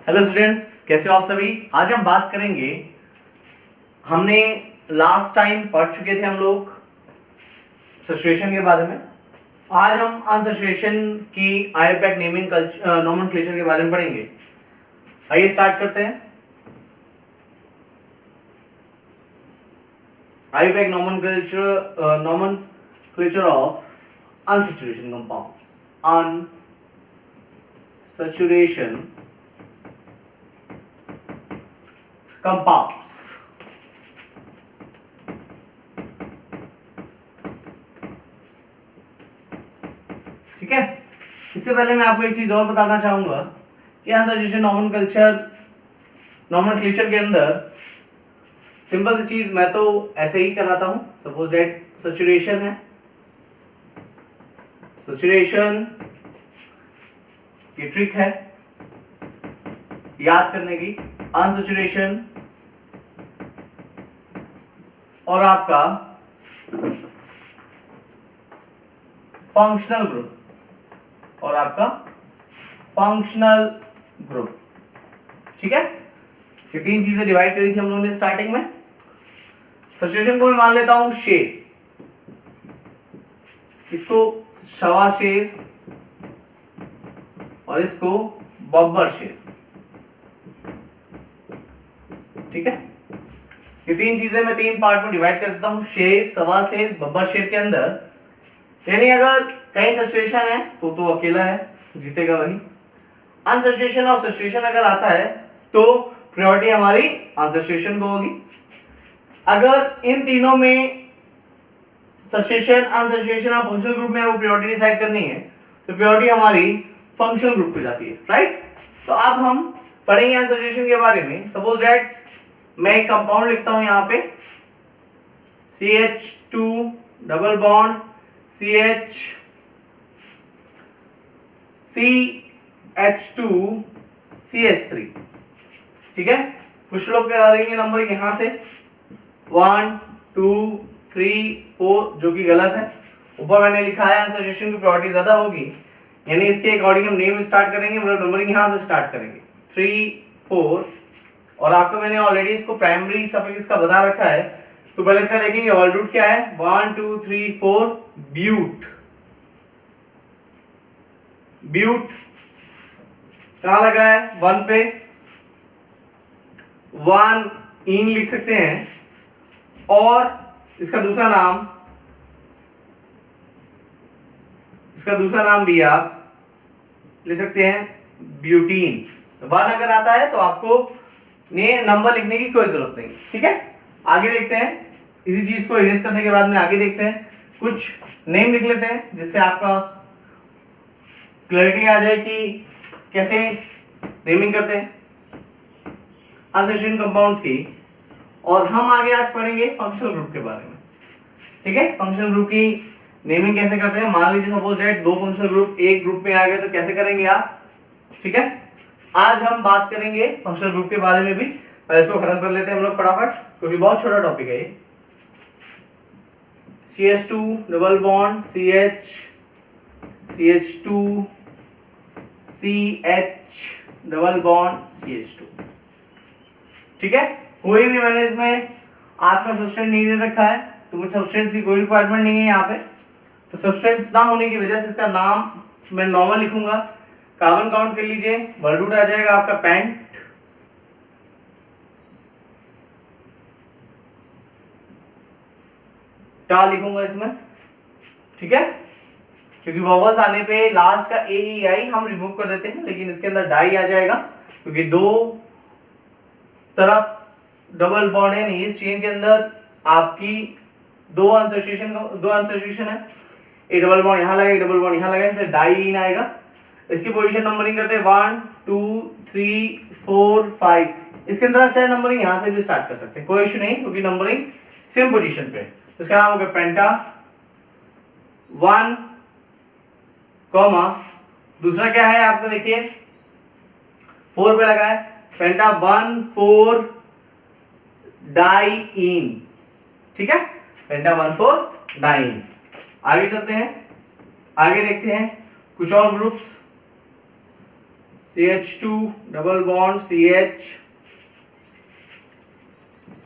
Hello students, कैसे हो आप सभी। आज हम बात करेंगे, हमने लास्ट टाइम पढ़ चुके थे हम लोग सैचुरेशन के बारे में। आज हम अनसैचुरेशन की आईयूपैक नेमिंग नोमेनक्लेचर के बारे में पढ़ेंगे। आइए स्टार्ट करते हैं। IUPAC nomenclature of unsaturation compounds. Unsaturation compounds. ठीक है, इससे पहले मैं आपको एक चीज और बताना चाहूंगा कि अनसैचुरेशन नोमेनक्लेचर के अंदर सिंपल सी चीज मैं तो ऐसे ही कराता हूं। सपोज दैट सैचुरेशन है, सैचुरेशन की ट्रिक है याद करने की। अनसैचुरेशन और आपका फंक्शनल ग्रुप, ठीक है। ये तीन चीजें डिवाइड करी थी हम लोगों ने स्टार्टिंग में। सैचुरेशन को मैं मान लेता हूं शेर, इसको शवा शेर और इसको बब्बर शेर, ठीक है। ये तीन चीजें मैं तीन पार्ट में डिवाइड कर देता हूं, शेर, सवा शेर, बब्बर शेर के अंदर। यानी अगर कहीं सैचुरेशन है तो अकेला है, जीतेगा वही। अनसैचुरेशन और सैचुरेशन अगर आता है तो प्रायोरिटी हमारी अनसैचुरेशन को होगी। अगर इन तीनों में सैचुरेशन, अनसैचुरेशन और फंक्शनल ग्रुप में वो प्रायोरिटी डिसाइड करनी है तो प्रायोरिटी हमारी फंक्शनल ग्रुप पे जाती है, राइट। तो अब हम पढ़ेंगे अनसैचुरेशन के बारे में। सपोज दैट मैं एक कंपाउंड लिखता हूं यहां पे CH2 double bond CH2 CH3, ठीक है। कुछ लोग क्या करेंगे नंबर यहां से 1 2 3 4, जो कि गलत है। ऊपर मैंने लिखा है अनसैचुरेशन की प्रायोरिटी ज्यादा होगी, यानी इसके अकॉर्डिंग हम नेम स्टार्ट करेंगे, मतलब नंबरिंग यहां से स्टार्ट करेंगे 3 4। और आपको मैंने ऑलरेडी इसको प्राइमरी सफिक्स का बता रखा है, तो पहले इसका देखेंगे वर्ड रूट क्या है। 1 2 3 4 ब्यूट। ब्यूट कहां लगा है? 1 पे 1 इन लिख सकते हैं, और इसका दूसरा नाम भी आप लिख सकते हैं ब्यूटीन। 1 अगर आता है तो आपको नंबर लिखने की कोई जरूरत नहीं, ठीक है। आगे देखते हैं, इसी चीज को इरेज करने के बाद में आगे देखते हैं, कुछ नेम लिख लेते हैं जिससे आपका क्लैरिटी आ जाए कि कैसे नेमिंग करते हैं अनसैचुरेशन कंपाउंड्स की। और हम आगे आज पढ़ेंगे फंक्शनल ग्रुप के बारे में, ठीक है। फंक्शनल ग्रुप की नेमिंग कैसे करते हैं। मान लीजिए सपोज दैट दो फंक्शनल ग्रुप एक ग्रुप में आ गए तो कैसे करेंगे आप, ठीक है। आज हम बात करेंगे फंक्शनल ग्रुप के बारे में भी। पहले इसको खत्म कर लेते हैं हम लोग फटाफट, क्योंकि बहुत छोटा टॉपिक है ये। CH2 double bond CH2 CH double bond CH2, ठीक है। कोई भी मैंने इसमें आपका सब्सटेंस नहीं दे रखा है, तो मुझे सब्सटेंस की कोई रिक्वायरमेंट नहीं है यहाँ पे। तो सब्सटेंस ना होने की वजह से इसका नाम मैं नॉर्मल लिखूंगा। कार्बन काउंट कर लीजिए, वर्ड रूट आ जाएगा आपका पेंट। टा लिखूंगा इसमें, ठीक है, क्योंकि वॉवल्स आने पे लास्ट का ए ई आई हम रिमूव कर देते हैं, लेकिन इसके अंदर डाई आ जाएगा क्योंकि दो तरफ डबल बॉन्ड है। नहीं, इस चेन के अंदर आपकी दो अनसैचुरेशन है। एक डबल बॉन्ड यहां लगा, एक डबल बॉन्ड यहां लगा, इसलिए डाई आएगा। इसकी पोजीशन नंबरिंग करते हैं 1 2 3 4 5। इसके अंदर अच्छा नंबरिंग यहां से भी स्टार्ट कर सकते हैं, कोई इशू नहीं, क्योंकि नंबरिंग सेम पोजीशन पे है। इसका नाम होगा पेंटा 1, दूसरा क्या है आपको देखिए 4 पे लगा है, पेंटा 1 4 डाइईन, ठीक है। पेंटा 1 4 डाइईन। आगे चलते हैं, आगे देखते हैं कुछ और groups. CH2 double bond CH,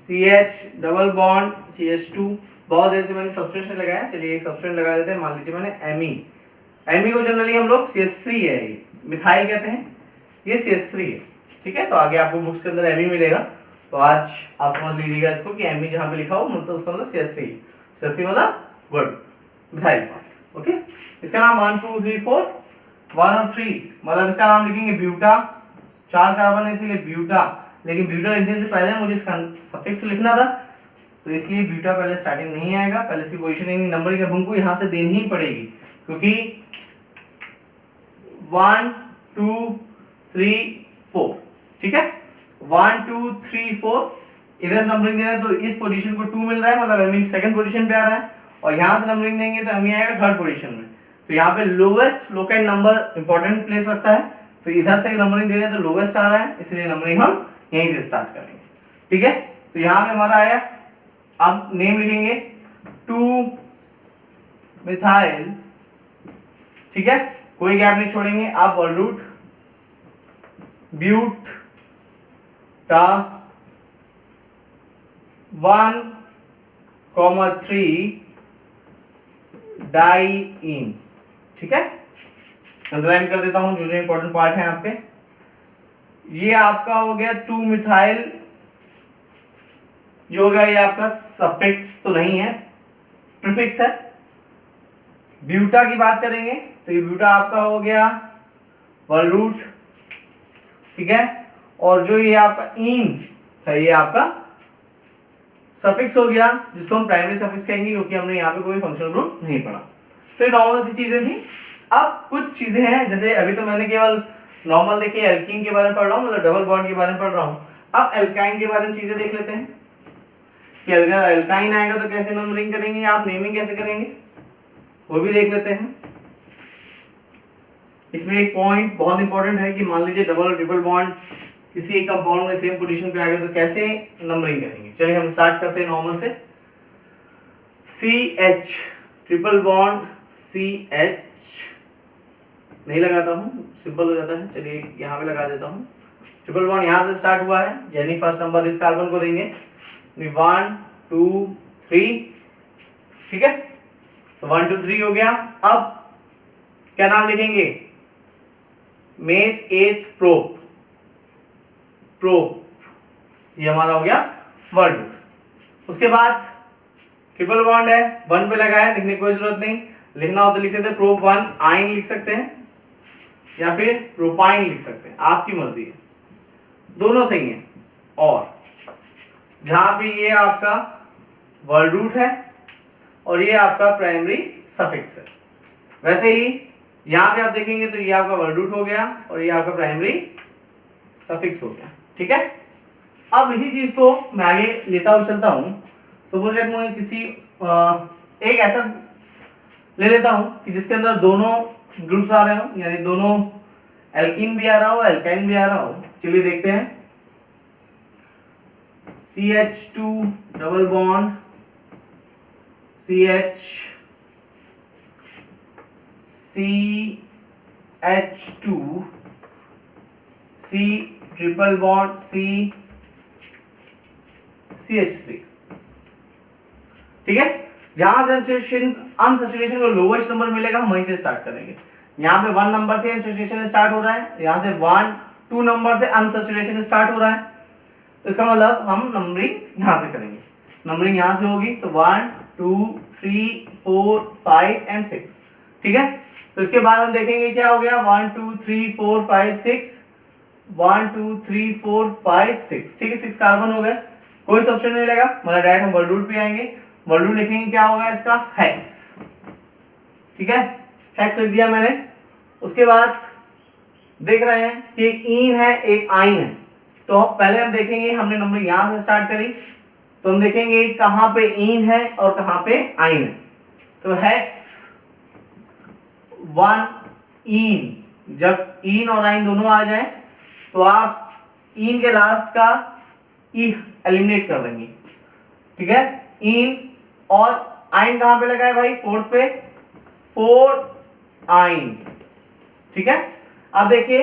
CH double bond CH2। बहुत देर से मैंने सब्स्टिट्यूशन लगाया, चलिए एक सब्स्टिट्यूशन लगा देते हैं। मान लीजिए मैंने Me को जनरली हम लोग CH3 है, मिथाइल कहते हैं, ये CH3 है, ठीक है। तो आगे आपको बुक्स के अंदर Me मिलेगा, तो आज आप समझ लीजिएगा इसको कि Me जहाँ पे लिखा हो मतलब उसका मतलब CH3, CH3 मतलब गुड मिथाइल पार्ट, ओके। इसका नाम 1 2 3 4 1 और 3 मतलब इसका नाम लिखेंगे ब्यूटा, 4 कार्बन है इसीलिए ब्यूटा, लेकिन ब्यूटा लिखने से पहले मुझे इसका सफिक्स लिखना था, तो इसलिए ब्यूटा पहले स्टार्टिंग नहीं आएगा, पहले इसकी पोजीशनिंग नंबरिंग अब हमको यहाँ से देनी ही पड़ेगी, क्योंकि 1 2 3 4, ठीक है। 1 2 3 4 इधर से नंबरिंग देना है, तो इस पोजीशन को 2 मिल रहा है, मतलब एमी सेकंड पोजीशन पे आ रहा है, और यहाँ से नंबरिंग देंगे तो एमी आएगा थर्ड पोजीशन में। तो यहाँ पे lowest locate number important place रखता है, तो इधर से नंबरिंग दे रहे हैं तो लोवेस्ट आ रहा है, इसलिए नंबरिंग हम यहीं से स्टार्ट करेंगे, ठीक है। तो यहाँ पे हमारा आया, अब नेम लिखेंगे 2 मिथाइल, ठीक है, कोई गैप नहीं छोड़ेंगे। आप वर्ल्ड ब्यूट टा 1,3 डाइईन, ठीक है। अंडरलाइन कर देता हूं जो जो इंपॉर्टेंट पार्ट है आपके। ये आपका हो गया 2 मिथाइल, जो हो गया ये आपका सफिक्स तो नहीं है, प्रीफिक्स है। ब्यूटा की बात करेंगे तो ये ब्यूटा आपका हो गया वर्ल्ड, ठीक है। और जो ये आपका इन है ये आपका सफिक्स हो गया, जिसको हम प्राइमरी सफिक्स कहेंगे, क्योंकि हमने यहाँ पे कोई फंक्शनल ग्रुप नहीं पढ़ा। तो ये नॉर्मल सी चीजें थी। अब कुछ चीजें हैं, जैसे अभी तो मैंने केवल नॉर्मल देखिए एल्कीन के बारे में पढ़ रहा हूँ, मतलब डबल बॉन्ड के बारे में पढ़ रहा हूँ। अब एल्काइन के बारे में चीजें देख लेते हैं कि अगर एल्काइन आएगा तो कैसे नंबरिंग करेंगे, आप नेमिंग कैसे करेंगे वो भी देख लेते हैं। इसमें एक पॉइंट बहुत इंपॉर्टेंट है कि मान लीजिए डबल और ट्रिपल बॉन्ड किसी एक कंपाउंड में सेम पोजीशन पे आ गए तो कैसे नंबरिंग करेंगे। चलिए हम स्टार्ट करते हैं नॉर्मल से। CH ट्रिपल बॉन्ड CH नहीं लगाता हूँ, सिंपल हो जाता है, चलिए यहाँ पे लगा देता हूँ। ट्रिपल बॉन्ड यहाँ से स्टार्ट हुआ है, यानी फर्स्ट नंबर इस कार्बन को देंगे 1 2 3, ठीक है। तो 1 2 3 हो गया। अब क्या नाम लिखेंगे, मेथ एथ प्रोप, ये हमारा हो गया वर्ल्ड। उसके बाद ट्रिपल बॉन्ड है, 1 पे लगा है, लिखने की कोई जरूरत नहीं, लिखना हो तो लिख सकते हैं प्रोप 1 आइन लिख सकते हैं, या फिर प्रोपाइन लिख सकते हैं, आपकी मर्जी है, दोनों सही है। और जहां पे ये आपका वर्ल्ड रूट है और ये आपका प्राइमरी सफिक्स है, वैसे ही यहाँ पे आप देखेंगे तो ये आपका वर्ल्ड रूट हो गया और ये आपका प्राइमरी सफिक्स हो गया, ठीक है। अब इसी चीज को मैं आगे लेता हुआ चलता हूँ। सपोज दैट मैं किसी एक ऐसा ले लेता हूँ कि जिसके अंदर दोनों ग्रुप्स आ रहे हो, यानी दोनों एल्कीन भी आ रहा हो एल्काइन भी आ रहा हो। चलिए देखते हैं। CH2 double bond CH, CH2 C triple bond C CH3, ठीक है। जहां सैचुरेशन अनसैचुरेशन को लोवेस्ट नंबर मिलेगा हम वहीं से स्टार्ट करेंगे। यहाँ पे 1 नंबर से अनसैचुरेशन स्टार्ट हो रहा है, यहाँ से 1 2 नंबर से अनसैचुरेशन स्टार्ट हो रहा है, तो इसका मतलब हम नंबरिंग यहाँ से करेंगे। नंबरिंग यहाँ से होगी तो 1 2 3 4 5 एंड 6, ठीक है। तो इसके बाद हम देखेंगे क्या हो गया, 1 2 3 4 5 6 1 2 3 4 5 6, ठीक है। 6 कार्बन हो गए, कोई सब्स्टिट्यूशन नहीं लगा, मतलब डायरेक्ट हम वर्ल्ड रूट पे आएंगे। वर्ल्ड रूट लिखेंगे क्या होगा इसका, हेक्स, ठीक है, हेक्स लिख दिया मैंने। उसके बाद देख रहे हैं कि एक इन है एक आइन है, तो पहले हम देखेंगे, हमने नंबर यहां से स्टार्ट करी तो हम देखेंगे कहां पे इन है और कहां पे आइन है। तो हेक्स 1 इन, जब इन और आइन दोनों आ जाए तो आप इन के लास्ट का ई एलिमिनेट कर देंगे, ठीक है। इन और आइन कहां पे लगा है भाई, फोर्थ पे, 4 आइन, ठीक है। अब देखिए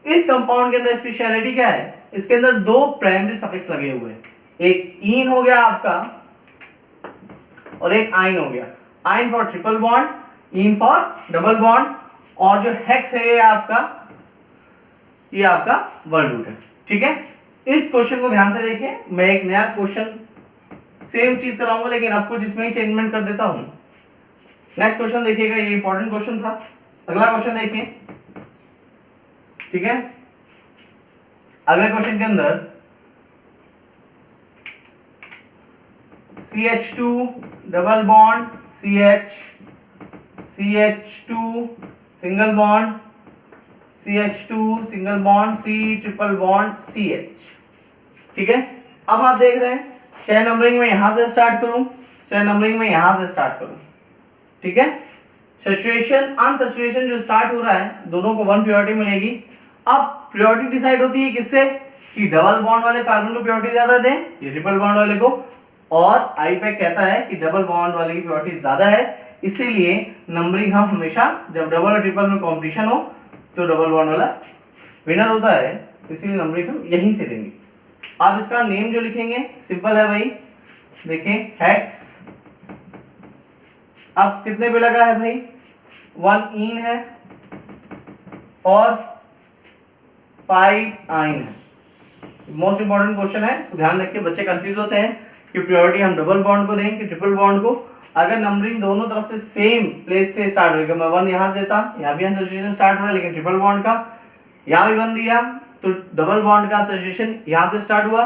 इस कंपाउंड के अंदर स्पेशलिटी क्या है, इसके अंदर दो प्राइमरी सफिक्स लगे हुए हैं, एक इन हो गया आपका और एक आइन हो गया। आइन for triple bond, in for double bond, और जो हेक्स है ये आपका वन रूट है। ठीक है, इस क्वेश्चन को ध्यान से देखिए, मैं एक नया क्वेश्चन सेम चीज कराऊंगा लेकिन अब कुछ इसमें ही चेंजमेंट कर देता हूं। नेक्स्ट क्वेश्चन देखिएगा, ये इंपॉर्टेंट क्वेश्चन था। अगला क्वेश्चन देखिए, ठीक है, अगले क्वेश्चन के अंदर CH2 double bond CH, CH2 single bond CH2 single bond C triple bond CH। ठीक है, अब आप देख रहे हैं चाहे नंबरिंग में यहां से स्टार्ट करूं चाहे नंबरिंग में यहां से स्टार्ट करूं। ठीक है, सैचुरेशन अनसैचुरेशन जो स्टार्ट हो रहा है दोनों को 1 प्योरिटी मिलेगी। अब प्योरिटी डिसाइड होती है किससे, कि डबल बॉन्ड वाले कार्बन को प्योरिटी ज्यादा दें ये ट्रिपल बॉन्ड वाले को, और आईपैक कहता है कि डबल बॉन्ड वाले की प्योरिटी ज्यादा है, इसीलिए नंबरिंग हम हमेशा जब डबल और ट्रिपल में कंपटीशन हो तो डबल बॉन्ड वाला विनर होता है, इसीलिए नंबरिंग हम यहीं से देंगे। अब इसका नेम जो लिखेंगे सिंपल है भाई, देखें हेक्स। अब कितने पे लगा है भाई, 1 इन है और 5 आइन है। मोस्ट इंपॉर्टेंट क्वेश्चन है, इसको ध्यान रखिए, बच्चे कंफ्यूज होते हैं कि प्योरिटी हम डबल बॉन्ड को दें कि ट्रिपल बॉन्ड को। अगर नंबरिंग दोनों तरफ से सेम प्लेस से स्टार्ट होगी, मैं 1 यहां देता, यहां भी अनसैचुरेशन स्टार्ट हो रहा है लेकिन ट्रिपल बॉन्ड का, यहां भी 1 दिया तो डबल बॉन्ड का सैचुरेशन यहां से स्टार्ट हुआ,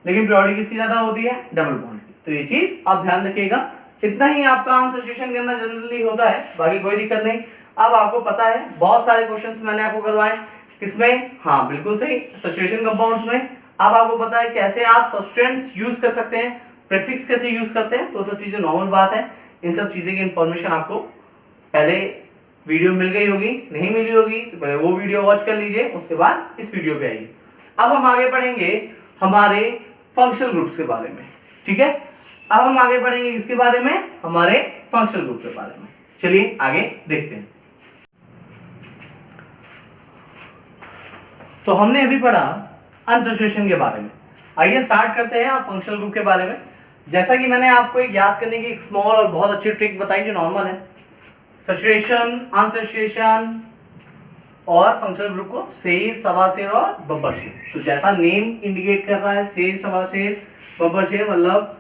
लेकिन प्योरिटी किसकी ज्यादा होती है, डबल बॉन्ड की। तो ये चीज आप ध्यान रखिएगा, इतना ही आपका अनसैचुरेशन के अंदर जनरली होता है, बाकी कोई दिक्कत नहीं। अब आपको पता है बहुत सारे क्वेश्चंस मैंने आपको करवाए, किसमें, हाँ बिल्कुल सही, सैचुरेशन कंपाउंड्स में। अब आपको पता है कैसे आप सब्सटेंस यूज कर सकते हैं, प्रीफिक्स कैसे यूज करते हैं, तो सब चीजें नॉर्मल बात है। इन सब चीजें की इंफॉर्मेशन आपको पहले वीडियो मिल गई होगी, नहीं मिली होगी तो पहले वो वीडियो वॉच कर लीजिए, उसके बाद इस वीडियो पे आइए। अब हम आगे पढ़ेंगे हमारे फंक्शनल ग्रुप्स के बारे में। ठीक है, अब हम आगे पढ़ेंगे किसके बारे में, हमारे फंक्शनल ग्रुप के बारे में। चलिए आगे देखते हैं। तो हमने अभी पढ़ा अनसैचुरेशन के बारे में, आइए स्टार्ट करते हैं आप फंक्शनल ग्रुप के बारे में। जैसा कि मैंने आपको एक याद करने की एक स्मॉल और बहुत अच्छी ट्रिक बताई जो नॉर्मल है, सैचुरेशन, अनसैचुरेशन और फंक्शनल ग्रुप को शेर, सवाशेर और बब्बर शेर। तो जैसा नेम इंडिकेट कर रहा है शेर, सवाशेर, बब्बर शेर, मतलब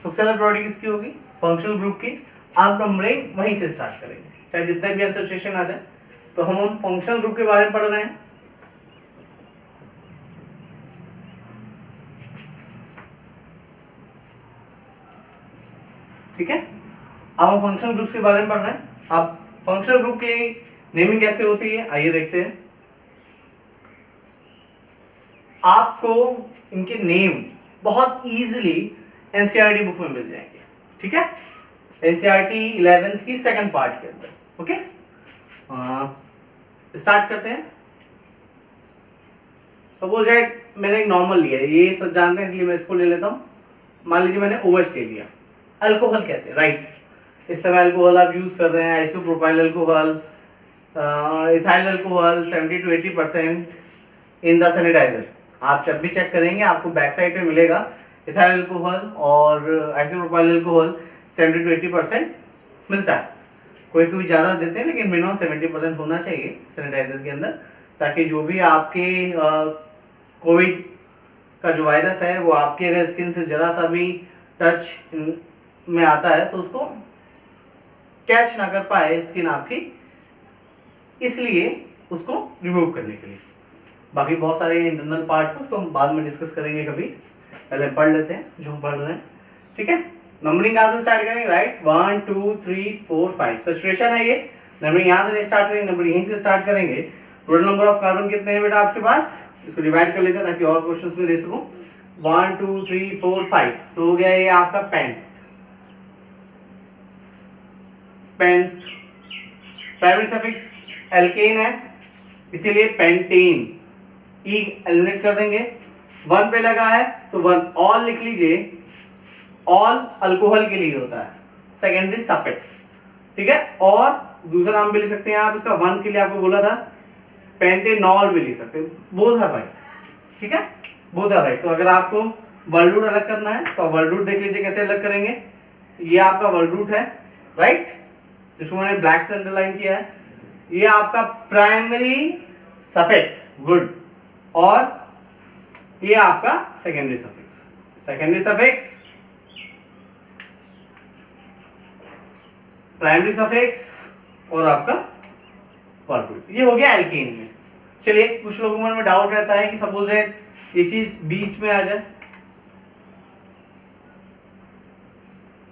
सबसे ज्यादा प्योरिटी किसकी होगी, फंक्शनल ग्रुप की। आप नंबरिंग वहीं से स्टार्ट करेंगे, चाहे जितने भी अनसैचुरेशन आ जाए। तो हम फंक्शनल ग्रुप के बारे में पढ़ रहे हैं। ठीक है, अब हम फंक्शनल ग्रुप्स के बारे में पढ़ रहे हैं। अब फंक्शनल ग्रुप की नेमिंग कैसे होती है आइए देखते हैं। आपको इनके नेम बहुत इजीली एनसीईआरटी बुक में मिल जाएंगे। ठीक है, एनसीईआरटी 11th की सेकंड पार्ट के अंदर। ओके, स्टार्ट करते हैं। सपोज दैट मैंने एक नॉर्मल लिया है, ये सब जानते हैं इसलिए मैं इसको ले लेता हूं। मान लीजिए मैंने OH ले लिया, अल्कोहल कहते हैं, राइट। इस समय अल्कोहल आप यूज कर रहे हैं, isopropyl alcohol, ethyl alcohol 70 to 80% in the sanitiser. आप जब भी चेक करेंगे आपको बैक साइड पे मिलेगा इथाइल अल्कोहल और आइसोप्रोपाइल अल्कोहल 70 to 80% मिलता है। कोई कोई ज़्यादा देते हैं लेकिन मिनिमम 70% होना चाहिए सैनिटाइजर के अंदर, ताकि जो भी आपके कोविड का जो वायरस है वो आपके अगर स्किन से जरा सा भी टच में आता है तो उसको कैच ना कर पाए स्किन आपकी, इसलिए उसको रिमूव करने के लिए। बाकी बहुत सारे इंटरनल पार्ट को उसको हम बाद में डिस्कस करेंगे कभी, पहले पढ़ लेते हैं जो हम पढ़ रहे हैं। ठीक है, नंबरिंग कहाँ से स्टार्ट करेंगे, राइट। 1 2 3 4 5 सैचुरेशन है ये, नंबरिंग यहाँ से स्टार्ट करेंगे, नंबरिंग यहीं से स्टार्ट करेंगे। टोटल नंबर ऑफ कार्बन कितने हैं बेटा आपके पास, इसको डिवाइड कर लेते हैं ताकि और क्वेश्चंस में दे सकूं। 1 2 3 4 5 तो हो गया ये आपका pent. Pent primary suffix alkane है इसीलिए पेंटेन, ई एलिमिनेट कर देंगे। 1 पे लगा है तो 1 ऑल लिख लीजिए, ऑल अल्कोहल के लिए होता है, सेकेंडरी सफिक्स। ठीक है, और दूसरा नाम भी लिख सकते हैं आप इसका, 1 के लिए आपको बोला था पेंटेनॉल भी लिख सकते हैं, बोथ आर राइट, ठीक है, बोथ आर राइट। तो अगर आपको वर्ड रूट अलग करना है तो वर्ड रूट देख लीजिए कैसे अलग करेंगे। ये आपका वर्ड रूट है, राइट, जिसको मैंने ब्लैक से अंडरलाइन किया है। ये आपका प्राइमरी सफिक्स, गुड, और ये आपका secondary suffix, secondary suffix, primary suffix और आपका वर्ड रूट। ये हो गया एल्केन में। चलिए, कुछ लोगों में डाउट रहता है कि सपोज ये चीज बीच में आ जाए।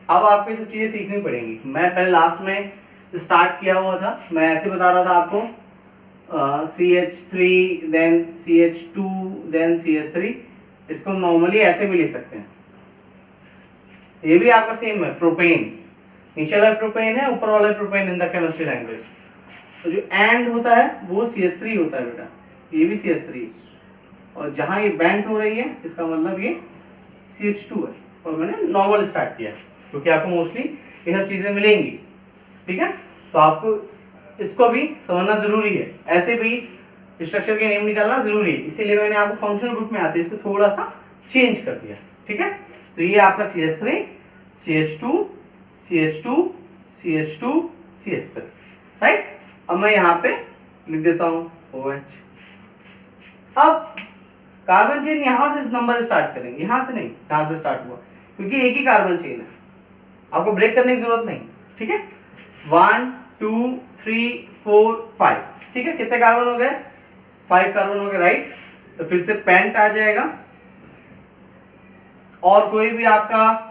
अब आपको ये सब चीजें सीखनी पड़ेंगी। मैं पहले लास्ट में स्टार्ट किया हुआ था, मैं ऐसे बता रहा था आपको, CH3 then CH2 then CH3। इसको नॉर्मली ऐसे भी लिख सकते हैं। ये भी आपका सेम है, प्रोपेन, नीचे वाला प्रोपेन है, ऊपर वाला propane in the chemistry language. तो जो एंड होता है वो CH3 होता है बेटा, ये भी CH3, और जहां ये बेंट हो रही है इसका मतलब ये CH2 है। और मैंने नॉर्मल स्टार्ट किया क्योंकि आपको मोस्टली ये सब चीजें मिलेंगी, ठीक है। तो आपको इसको भी समझना जरूरी है, ऐसे भी स्ट्रक्चर के नेम निकालना जरूरी है, इसीलिए मैंने आपको फंक्शनल ग्रुप में आते हैं इसको थोड़ा सा चेंज कर दिया, ठीक है। तो ये आपका CH3, CH2, CH2, CH2, CH3, right. अब मैं यहाँ पे लिख देता हूँ OH। अब कार्बन चेन यहां से नंबर स्टार्ट करेंगे, यहां से नहीं, यहां से स्टार्ट हुआ क्योंकि एक ही कार्बन चेन है, आपको ब्रेक करने की जरूरत नहीं, ठीक है। 1 2 3 4 5, ठीक है। कितने कार्बन हो गए? 5 कार्बन हो गए, राइट। तो फिर से पेंट आ जाएगा, और कोई भी आपका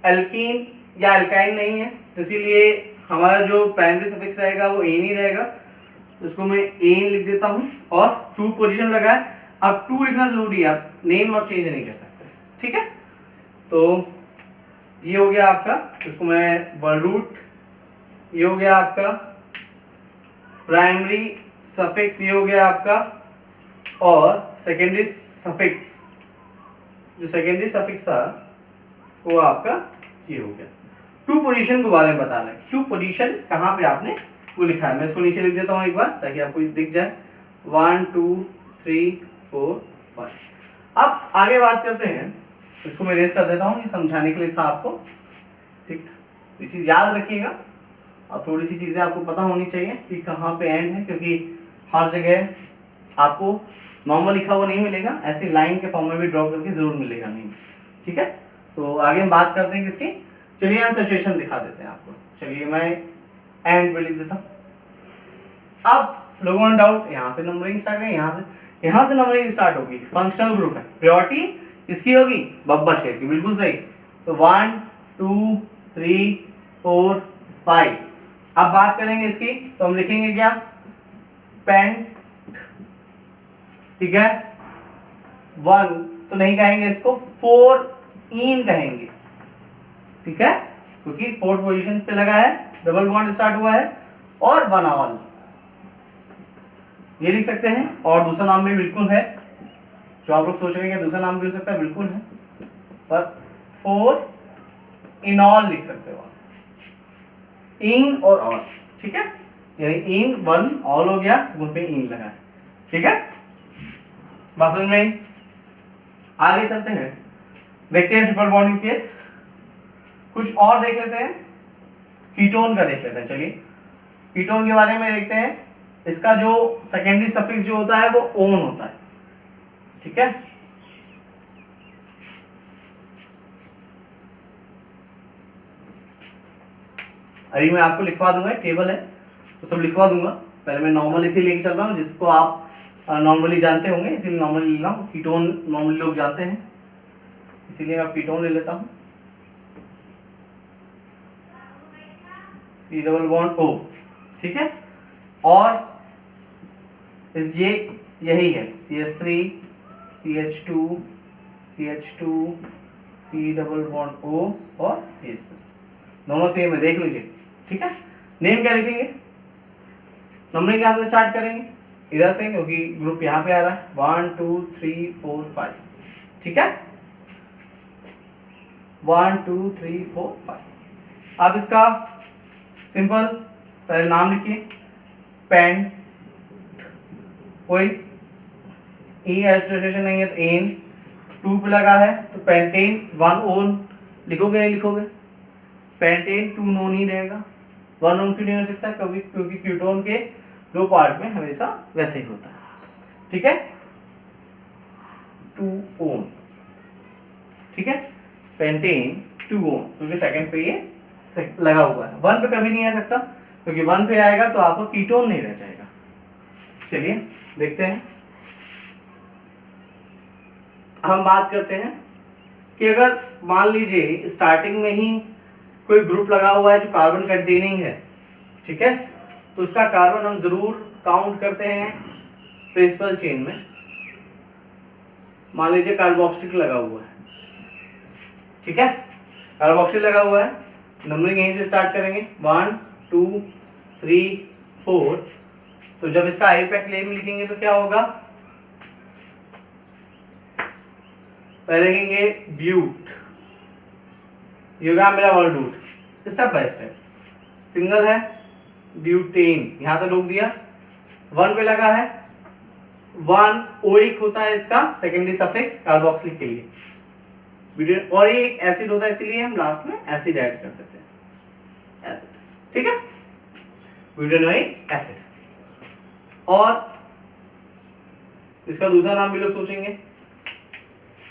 एल्कीन या एल्काइन नहीं है, तो इसीलिए हमारा जो प्राइमरी सफिक्स रहेगा वो एन ही रहेगा। तो इसको मैं एन लिख देता हूं, और 2 पोजीशन लगा है। अब 2 लिखना जरूरी है, आप नेम आप चेंज नहीं कर सकते, ठीक है। तो ये हो गया आपका, इसको मैं वर्ड रूट, ये हो गया आपका प्राइमरी सफिक्स, ये हो गया आपका, और सेकेंडरी सफिक्स, जो सेकेंडरी सफिक्स था वो आपका ये हो गया। 2 पोजीशन के बारे में बता रहे हैं, 2 पोजीशन कहाँ पे आपने वो लिखा है। मैं इसको नीचे लिख देता हूँ एक बार ताकि आपको दिख जाए। 1 2 3 4 5। अब आगे बात करते हैं, इसको मैं रेस कर देता हूँ, ये समझाने के लिए था आपको, ठीक। ये चीज याद रखिएगा, और थोड़ी सी चीजें आपको पता होनी चाहिए कि कहाँ पे एंड है, क्योंकि हर जगह आपको नॉर्मल लिखा हुआ नहीं मिलेगा, ऐसे लाइन के फॉर्म में भी ड्रॉ करके जरूर मिलेगा नहीं, ठीक है। तो आगे हम बात करते हैं किसकी, चलिए हम सिचुएशन दिखा देते हैं आपको। चलिए मैं एंड पे लिख देता हूं। अब लोगों ने डाउट, यहाँ से नंबरिंग स्टार्ट है, यहाँ से नंबरिंग स्टार्ट होगी, फंक्शनल ग्रुप है, प्रायोरिटी किसकी होगी? बब्बर शेर की, बिल्कुल सही। तो 1 2 3 4 5। अब बात करेंगे इसकी, तो हम लिखेंगे क्या? पेंट, ठीक है। 1 तो नहीं कहेंगे इसको, 4 इन कहेंगे, ठीक है, क्योंकि 4th पोजीशन पे लगा है, डबल बॉन्ड स्टार्ट हुआ है, और 1 ऑल ये लिख सकते हैं। और दूसरा नाम भी बिल्कुल है, जो आप लोग सोच रहे हैं दूसरा नाम भी हो सकता है, बिल्कुल है, पर 4 इन ऑल लिख सकते हो, इन और ऑल, ठीक है। यानी इन 1 ऑल हो गया, उन पे इन लगा है, ठीक है। बात समझ में? आगे चलते हैं, देखते हैं ट्रिपल बॉन्डिंग केस, कुछ और देख लेते हैं, कीटोन का देख लेते हैं। चलिए कीटोन के बारे में देखते हैं। इसका जो सेकेंडरी सफिक्स जो होता है वो ओन होता है, ठीक है। अभी मैं आपको लिखवा दूंगा, टेबल है तो सब लिखवा दूंगा। पहले मैं नॉर्मल इसी लेके चल रहा हूँ, जिसको आप नॉर्मली जानते होंगे, इसीलिए नॉर्मली ले रहा हूँ। कीटोन नॉर्मली लोग जानते हैं, इसीलिए मैं कीटोन ले लेता हूँ। C डबल बॉन्ड O, ठीक है। और इस ये यही है CH3 CH2 CH2 C double bond O और CH3, दोनों सेम है, देख लीजिए, ठीक है। नेम क्या लिखेंगे? नंबरिंग कहाँ से स्टार्ट करेंगे? इधर से, क्योंकि ग्रुप यहाँ पे आ रहा है। 1 2 3 4 5, ठीक है। 1 2 3 4 5। अब इसका सिंपल, पहले नाम लिखिए, पेंट, कोई ई एसोसिएशन नहीं है तो एन, 2 पे लगा है तो पेंटेन 1 ओन लिखोगे नहीं लिखोगे, पेंटेन 2 नोन ही रहेगा, 1 ओन क्यों नहीं हो सकता, कभी क्योंकि कीटोन के 2 पार्ट में हमेशा वैसे ही होता है, ठीक है, 2 ओन, ठीक है, पेंटेन 2 ओन क्योंकि सेकंड पे ये लगा हुआ है, 1 पे कभी नहीं आ सकता क्योंकि 1 पे आएगा तो आपका कीटोन नहीं रह जाएगा। चलिए देखते हैं, हम बात करते हैं कि अगर मान लीजिए स्टार्टिंग में ही कोई ग्रुप लगा हुआ है जो कार्बन कंटेनिंग है, ठीक है, तो उसका कार्बन हम जरूर काउंट करते हैं प्रिंसिपल चेन में। मान लीजिए कार्बोक्सिलिक लगा हुआ है, ठीक है, कार्बोक्सिल लगा हुआ है, नंबरिंग यहीं से स्टार्ट करेंगे 1 2 3 4, तो जब इसका आईयूपैक नेम लिखेंगे तो क्या होगा, पहले लिखेंगे ब्यूट, ये होगा मेरा word root, step by step, single है ब्यूटेन, यहां तक रोक दिया, 1 पे लगा है, 1 ओइक होता है इसका सेकेंडरी सफिक्स कार्बोक्सिलिक के लिए, ब्यूटेन, और ये एक एसिड होता है इसीलिए हम लास्ट में एसिड ऐड कर देते हैं, एसिड, ठीक है, ब्यूटेनोइक एसिड। और इसका दूसरा नाम भी लोग सोचेंगे,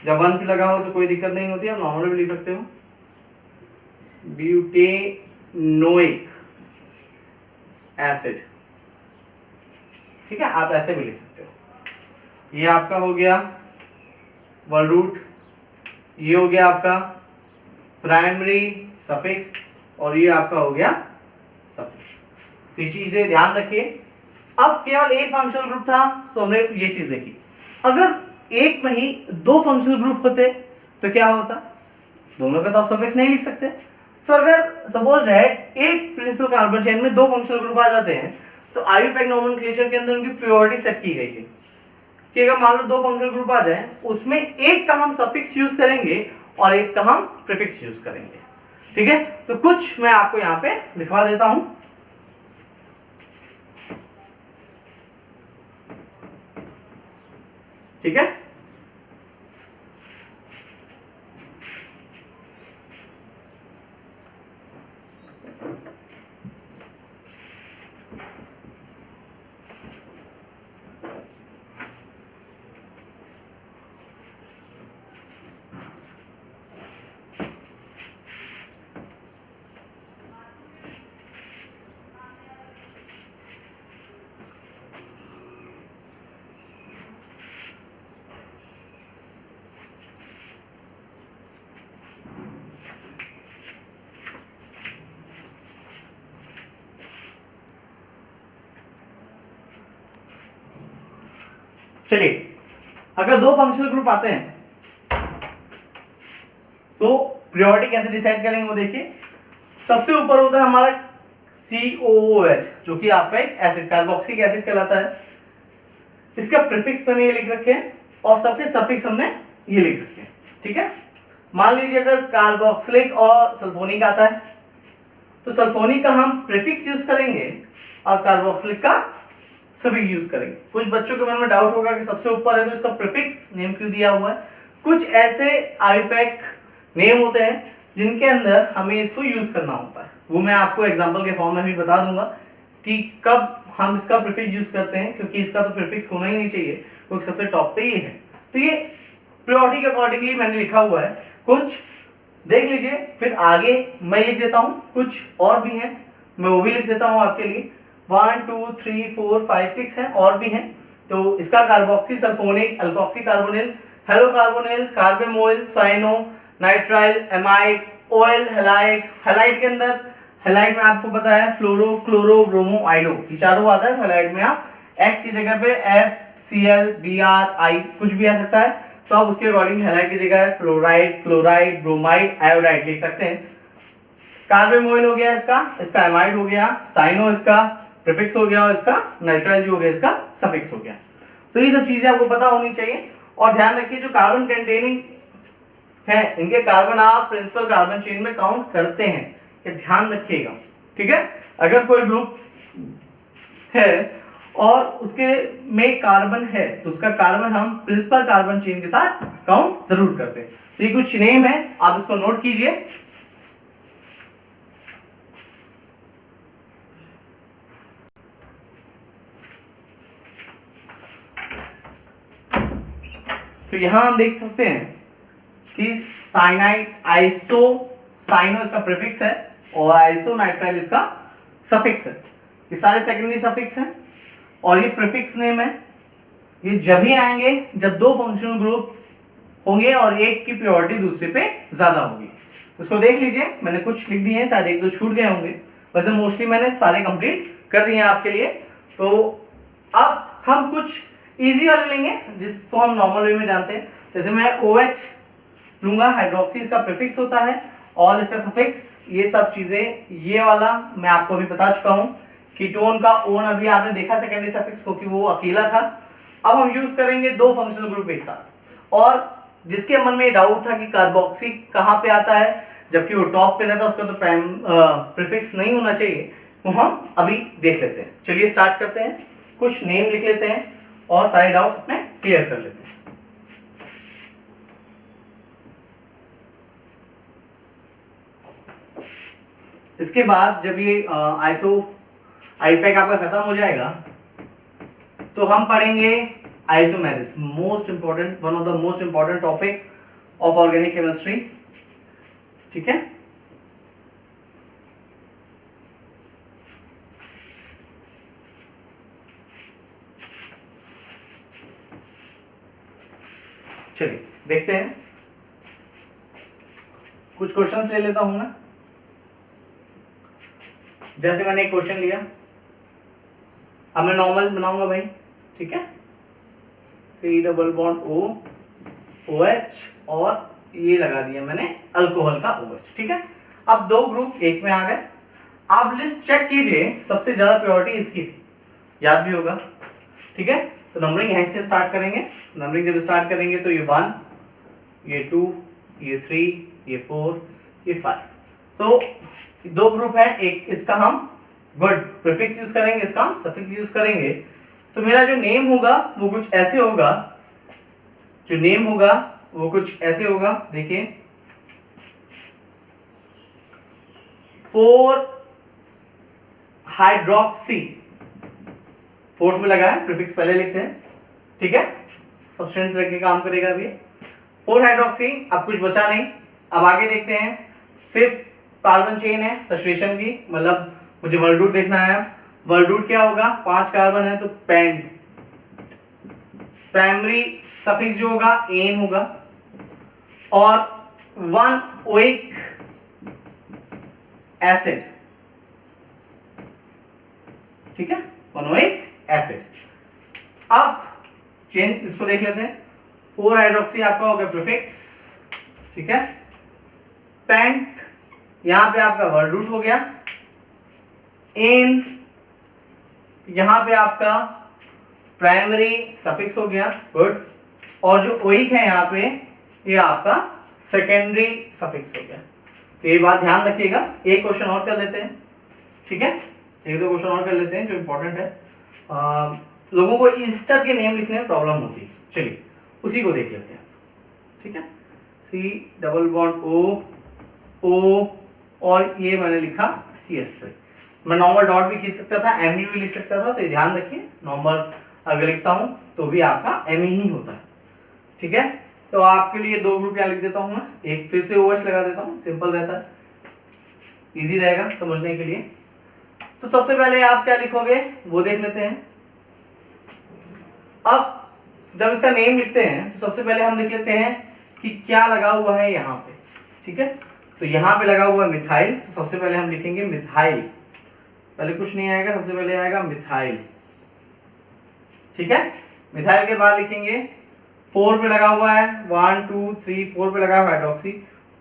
जब 1 पे लगा हो तो कोई दिक्कत नहीं होती, आप नॉर्मल भी लिख सकते हो, ब्यूटेनोइक एसिड, ठीक है, आप ऐसे भी लिख सकते हो। ये आपका हो गया वर्ड रूट, ये हो गया आपका प्राइमरी सफिक्स, और ये आपका हो गया सफिक्स। तो ये चीजें ध्यान रखिए। अब केवल एक फंक्शनल ग्रुप था तो हमने ये चीज देखी, अगर एक में ही 2 फंक्शनल ग्रुप होते तो क्या होता, दोनों का तो आप सफिक्स नहीं लिख सकते, तो अगर सपोज है एक प्रिंसिपल कार्बन चेन में 2 फंक्शनल ग्रुप आ जाते हैं तो आईयूपैक नोमेनक्लेचर के अंदर उनकी प्रायोरिटी सेट की गई है कि अगर मान लो 2 फंक्शनल ग्रुप आ जाए, उसमें एक का हम सफिक्स यूज करेंगे और एक का हम प्रीफिक्स यूज करेंगे, ठीक है। तो कुछ मैं आपको यहाँ पे लिखवा देता हूं, ठीक है, चलिए अगर 2 फंक्शनल ग्रुप आते हैं तो प्रायोरिटी कैसे डिसाइड करेंगे वो देखिए। सबसे ऊपर होता है हमारा COOH जो कि आपका एक एसिड कार्बोक्सिलिक एसिड कहलाता है, इसका प्रीफिक्स मैंने ये लिख रखे हैं और सबके सफिक्स हमने ये लिख रखे हैं, ठीक है। मान लीजिए अगर कार्बोक्सिलिक और सल्फोनिक आता है तो सल्फोनिक का हम प्रीफिक्स यूज करेंगे और कार्बोक्सिलिक का सफिक्स यूज करेंगे। कुछ बच्चों के मन में डाउट होगा कि सबसे ऊपर है तो इसका प्रीफिक्स नेम क्यों दिया हुआ है। कुछ ऐसे आईयूपैक नेम होते हैं जिनके अंदर हमें इसको यूज करना होता है, वो मैं आपको एग्जांपल के फॉर्म में भी बता दूंगा कि कब हम इसका प्रीफिक्स यूज करते हैं, क्योंकि इसका तो प्रीफिक्स होना ही नहीं चाहिए, वो सबसे टॉप पे ही है। तो ये प्रायोरिटी के अकॉर्डिंगली मैंने लिखा हुआ है, कुछ देख लीजिए, फिर आगे मैं लिख देता हूँ, कुछ और भी हैं मैं वो भी लिख देता हूँ आपके लिए। 1 2 3 4 5 6 है और भी हैं। तो इसका carboxy sulphonic, alkoxy carbonyl, halo carbonyl, carbamoyl, cyano, nitrile, amide, oil, halide. Halide के अंदर, हैलाइड में आपको पता है फ्लोरो, क्लोरो, ब्रोमो, आइडो, ये चारों आता है। हैलाइड में आप X की जगह पे FCl, Br, I कुछ भी आ सकता है, तो आप उसके अकॉर्डिंग हैलाइड की जगह फ्लोराइड, क्लोराइड, ब्रोमाइड, आयोडाइड लिख सकते हैं। कार्बेमोइल हो गया इसका एमाइड हो गया, साइनो इसका प्रीफिक्स हो गया और इसका नाइट्राइल जो हो गया इसका सफिक्स हो गया। तो ये सब चीजें आपको पता होनी चाहिए। और ध्यान रखिए जो कार्बन कंटेनिंग है इनके कार्बन आप प्रिंसिपल कार्बन चेन में काउंट करते हैं, ये ध्यान रखिएगा, ठीक है, अगर कोई ग्रुप है और उसके में कार्बन है तो उसका कार्बन हम प्रिंसिपल कार्बन चेन के साथ काउंट जरूर करते हैं। तो ये कुछ नेम है, आप इसको नोट कीजिए। तो यहां हम देख सकते हैं कि साइनाइड आइसो, साइनो इसका प्रीफिक्स है और आइसोनाइट्राइल इसका सफिक्स है। ये सारे सेकेंडरी सफिक्स हैं और ये प्रीफिक्स नेम है। ये जब ही आएंगे जब दो फंक्शनल ग्रुप होंगे और एक की प्रायोरिटी दूसरे पे ज्यादा होगी। उसको देख लीजिए, मैंने कुछ लिख दिए हैं, शायद एक दो छूट गए होंगे, वैसे मोस्टली मैंने सारे कंप्लीट कर दिए हैं आपके लिए। तो अब हम कुछ इजी वाले लेंगे जिसको हम नॉर्मल वे में जानते हैं। जैसे मैं OH लूंगा, हाइड्रोक्सी इसका प्रीफिक्स होता है, ऑल इसका सफिक्स, ये सब चीजें। ये वाला मैं आपको अभी बता चुका हूं। कीटोन का ओन अभी आपने देखा सेकेंडरी सफिक्स क्योंकि वो अकेला था। अब हम यूज करेंगे दो फंक्शनल ग्रुप एक साथ। और जिसके मन में डाउट था कि कार्बोक्सी कहाँ पे आता है जबकि वो टॉप पे रहता है, उसका तो प्रीफिक्स नहीं होना चाहिए, वो हम अभी देख लेते हैं। चलिए स्टार्ट करते हैं, कुछ नेम लिख लेते हैं और सारे डाउट्स अपने क्लियर कर लेते हैं। इसके बाद जब ये आईपैक आपका खत्म हो जाएगा तो हम पढ़ेंगे isomerism, most important, one of the most important topic of organic chemistry. ठीक है, चलिए देखते हैं, कुछ क्वेश्चंस ले लेता हूं मैं। जैसे मैंने एक क्वेश्चन लिया, अब मैं नॉर्मल बनाऊंगा भाई, ठीक है, C double bond O OH और ये लगा दिया मैंने अल्कोहल का OH। ठीक है, अब दो ग्रुप एक में आ गए। आप लिस्ट चेक कीजिए, सबसे ज्यादा प्रायोरिटी इसकी थी, याद भी होगा। ठीक है, तो नंबरिंग यहीं से स्टार्ट करेंगे। नंबरिंग जब स्टार्ट करेंगे तो ये 1, ये 2, ये 3, ये 4, ये 5। तो दो ग्रुप है, एक इसका हम गुड प्रीफिक्स यूज करेंगे, इसका हम सफिक्स यूज करेंगे। तो मेरा जो नेम होगा वो कुछ ऐसे होगा, जो नेम होगा वो कुछ ऐसे होगा, देखिए 4 हाइड्रोक्सी, फोर्थ में लगा है, प्रीफिक्स पहले लिखते हैं। ठीक है, सब्स्टिट्यूएंट तरह के काम करेगा अभी 4 हाइड्रोक्सी। अब कुछ बचा नहीं, अब आगे देखते हैं, सिर्फ कार्बन चेन है सैचुरेशन की, मतलब मुझे वर्ड रूट देखना है। वर्ड रूट क्या होगा, 5 कार्बन है तो पेंट, प्राइमरी सफिक्स जो होगा एन होगा और 1 ओइक एसिड। ठीक है, 1 ओइक एसिड। अब चेन इसको देख लेते हैं, 4 हाइड्रोक्सी आपका हो गया प्रीफिक्स। ठीक है, पेंट यहां पे आपका वर्ड रूट हो गया, एन यहां पे आपका प्राइमरी सफिक्स हो गया, गुड। और जो ओइक है यहां पे ये आपका सेकेंडरी सफिक्स हो गया। तो ये बात ध्यान रखिएगा। एक क्वेश्चन और कर लेते हैं, ठीक है, एक दो क्वेश्चन और कर लेते हैं जो इंपॉर्टेंट है। लोगों को ईस्टर के नेम लिखने में प्रॉब्लम होती है, चलिए उसी को देख लेते हैं। ठीक है, C डबल बॉन्ड O और ये मैंने लिखा CS3। मैं नॉर्मल डॉट भी खींच सकता था, ME भी लिख सकता था, तो ये ध्यान रखिए, नॉर्मल अगर लिखता हूं तो भी आपका ME ही होता है। ठीक है, तो आपके लिए दो ग्रुप यहाँ लिख देता हूं मैं, एक फिर से OH लगा देता हूं, सिंपल रहता है, इजी रहेगा समझने के लिए। तो सबसे पहले आप क्या लिखोगे वो देख लेते हैं। अब जब इसका नेम लिखते हैं तो सबसे पहले हम लिख लेते हैं कि क्या लगा हुआ है यहाँ पे। ठीक है, तो यहाँ पे लगा हुआ है मिथाइल, तो सबसे पहले हम लिखेंगे मिथाइल, पहले कुछ नहीं आएगा, सबसे पहले आएगा मिथाइल। ठीक है, मिथाइल के बाद लिखेंगे 4 पे लगा हुआ है, 1 2 3 4 पे लगा हुआ है हाइड्रोक्सी,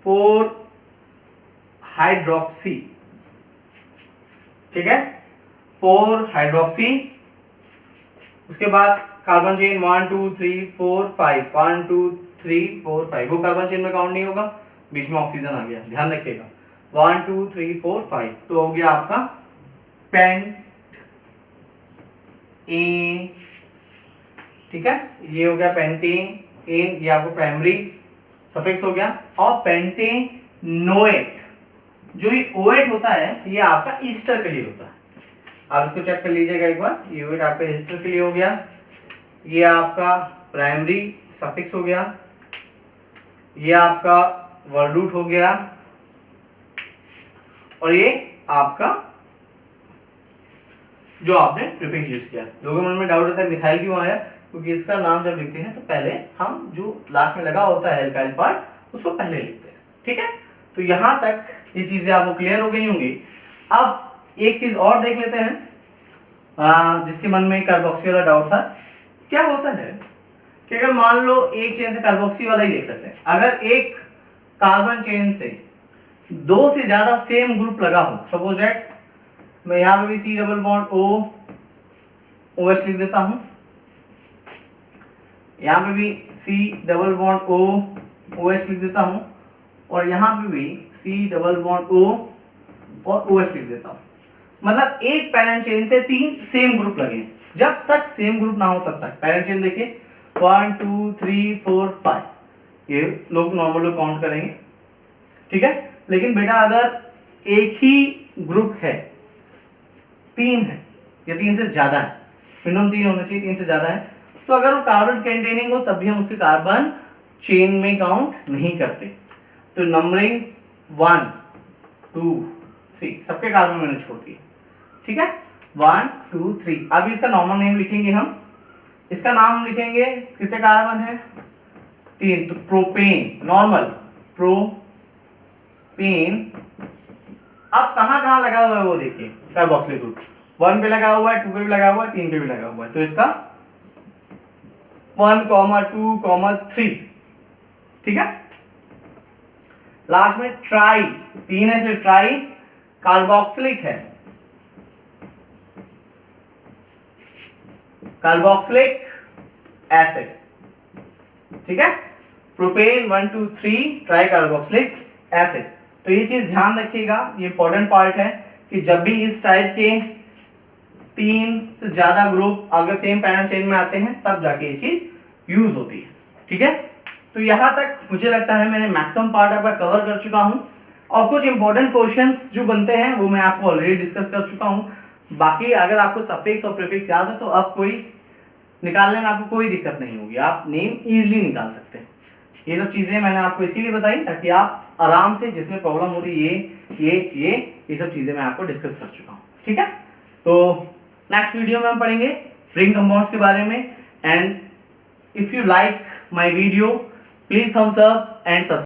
4 हाइड्रोक्सी। ठीक है, 4 हाइड्रोक्सी। उसके बाद कार्बन चेन 1 2 3 4 5, 1 2 3 4 5, वो कार्बन चेन में काउंट नहीं होगा, बीच में ऑक्सीजन आ गया, ध्यान रखिएगा। 1 2 3 4 5, तो हो गया आपका पेंट ए, ठीक है, ये हो गया पेंटेन, ये आपको प्राइमरी सफिक्स हो गया। और पेंटेनोएट, जो ये ओएट होता है ये आपका ईस्टर के लिए होता है, आप इसको चेक कर लीजिएगा एक बार, ये ओएट आपका ईस्टर के लिए हो गया, ये आपका प्राइमरी सफिक्स हो गया, ये आपका वर्ड रूट हो गया, और ये आपका जो आपने प्रीफिक्स यूज किया। लोगों के मन में डाउट होता है मिथाइल क्यों आया, क्योंकि इसका नाम जब लिखते हैं तो पहले हम जो लास्ट में लगा होता है एल्काइल पार्ट उसको पहले लिखते हैं, ठीक है। तो यहां तक ये चीजें आपको क्लियर हो गई होंगी। अब एक चीज और देख लेते हैं जिसके मन में कार्बोक्सी वाला डाउट था। क्या होता है कि अगर मान लो एक चेन से कार्बोक्सी वाला ही देख लेते हैं, अगर एक कार्बन चेन से 2 से ज्यादा सेम ग्रुप लगा हो, सपोज दैट मैं यहां पे भी C double bond O OH लिख देता हूं, यहां पे भी C double bond O OH लिख देता हूं, और यहां पे भी सी डबल बॉन्ड ओ और OH लिख देता हूं। मतलब एक पैरेंट चेन से 3 सेम ग्रुप लगे, जब तक सेम ग्रुप ना हो तब तक। पैरेंट चेन देखिए 1 2 3 4 5, ये लोग नॉर्मल लोग काउंट करेंगे, ठीक है। लेकिन बेटा अगर एक ही ग्रुप है, 3 है या 3 से ज्यादा है, मिनिमम 3 होना चाहिए, 3 से ज्यादा है, तो अगर वो कार्बन कंटेनिंग हो तब भी हम उसके कार्बन चेन में काउंट नहीं करते। तो नंबरिंग 1 2 3 सबके कार्बन मैंने छोड़ दिए, ठीक है, 1 2 3। अब इसका नॉर्मल नेम लिखेंगे हम, इसका नाम लिखेंगे, कितने कार्बन है 3, तो प्रोपेन, नॉर्मल प्रोपेन। अब कहां कहां लगा हुआ है वो देखिए, कार्बोक्सिलिक ग्रुप 1 पे लगा हुआ है, 2 पे भी लगा हुआ है, 3 पे भी लगा हुआ है, तो इसका 1 2 3, ठीक है। लास्ट में ट्राई, 3 है इसलिए ट्राई कार्बोक्सिलिक है, कार्बोक्सिलिक एसिड, ठीक है, प्रोपेन 1 2 3 ट्राई कार्बोक्सिलिक एसिड। तो ये चीज ध्यान रखिएगा, ये इंपॉर्टेंट पार्ट है कि जब भी इस टाइप के 3 से ज्यादा ग्रुप अगर सेम पैरेंट चेन में आते हैं तब जाके ये चीज यूज होती है, ठीक है। तो यहां तक मुझे लगता है मैंने मैक्सिमम पार्ट आपका कवर कर चुका हूं, और कुछ इंपॉर्टेंट क्वेश्चंस जो बनते हैं वो मैं आपको ऑलरेडी डिस्कस कर चुका हूं। बाकी अगर आपको सफिक्स और प्रीफिक्स याद है तो अब कोई निकालने में आपको कोई दिक्कत नहीं होगी, आप नेम इजीली निकाल सकते हैं। ये सब चीजें मैंने आपको इसीलिए बताई ताकि आप आराम से, जिसमें प्रॉब्लम हो रही है ये सब चीजें मैं आपको डिस्कस कर चुका हूँ, ठीक है। तो नेक्स्ट वीडियो में हम पढ़ेंगे रिंग कंपाउंड्स के बारे में। And if you like my video please thumbs up and subscribe.